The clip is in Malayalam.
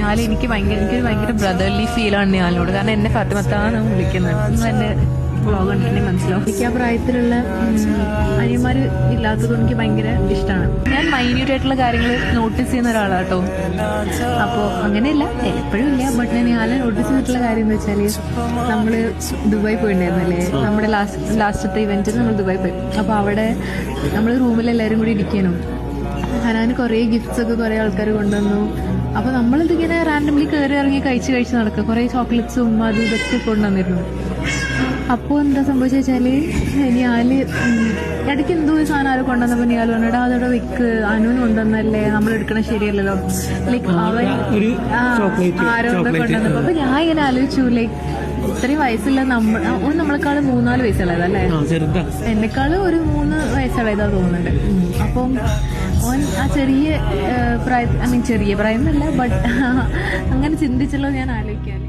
ഞാൻ എനിക്കൊരു ഭയങ്കര ബ്രദർലി ഫീലാണ് ഞാനോട്. കാരണം എന്നെ ഫാത്തിമത്താണ് വിളിക്കുന്നത്. നിങ്ങൾ എന്റെ വ്ളോഗ് കണ്ടിട്ടുണ്ടെങ്കിൽ മനസ്സിലാവും. എനിക്ക് ആ പ്രായത്തിലുള്ള അനിയന്മാർ ഇല്ലാത്തതുകൊണ്ട് എനിക്ക് ഭയങ്കര ഇഷ്ടമാണ്. ഞാൻ മൈന്യൂട്ട് ആയിട്ടുള്ള കാര്യങ്ങൾ നോട്ടീസ് ചെയ്യുന്ന ഒരാളാട്ടോ. അപ്പോൾ അങ്ങനെയല്ല, എപ്പോഴും ഇല്ല, ബട്ട് ഞാൻ നോട്ടീസ് ചെയ്തിട്ടുള്ള കാര്യം എന്ന് വെച്ചാൽ, നമ്മൾ ദുബായി പോയിട്ടുണ്ടായിരുന്നല്ലേ, നമ്മുടെ ലാസ്റ്റത്തെ ഇവന്റിൽ നമ്മൾ ദുബായി പോയി. അപ്പോൾ അവിടെ നമ്മൾ റൂമിൽ എല്ലാവരും കൂടി ഇരിക്കാനും ഹനാന് കുറേ ഗിഫ്റ്റ്സ് ഒക്കെ കുറേ ആൾക്കാർ കൊണ്ടുവന്നു. അപ്പോൾ നമ്മളിതിങ്ങനെ റാൻഡംലി കയറി ഇറങ്ങി കഴിച്ച് നടക്കുക. കുറേ ചോക്ലേറ്റ്സും അതും ഇതൊക്കെ കൊണ്ടുവന്നിരുന്നു. അപ്പോൾ എന്താ സംഭവിച്ചു വെച്ചാൽ, ഞാല് ഇടയ്ക്ക് എന്തോ ഒരു സാധനം ആരോ കൊണ്ടുവന്നപ്പോൾ ഞാൽ പറഞ്ഞിട്ട് അതോടെ വെക്ക്, അനുവിന് കൊണ്ടുവന്നല്ലേ, നമ്മൾ എടുക്കണ ശരിയല്ലല്ലോ. ലൈക്ക് അവൻ ആരോ കൊണ്ടുവന്നപ്പോൾ അപ്പോൾ ഞാൻ ഇങ്ങനെ ആലോചിച്ചു, ലൈക്ക് ഇത്രയും വയസ്സില്ല നമ്മളെക്കാൾ 3-4 വയസ്സുള്ളതല്ലേ, എന്നെക്കാളും ഒരു 3 വയസ്സുള്ളതാ തോന്നുന്നുണ്ട്. അപ്പം ഓൻ ആ ചെറിയ പ്രായം, ചെറിയ പ്രായം എന്നല്ല, ബട്ട് അങ്ങനെ ചിന്തിച്ചുള്ളത് ഞാൻ ആലോചിക്കാൻ.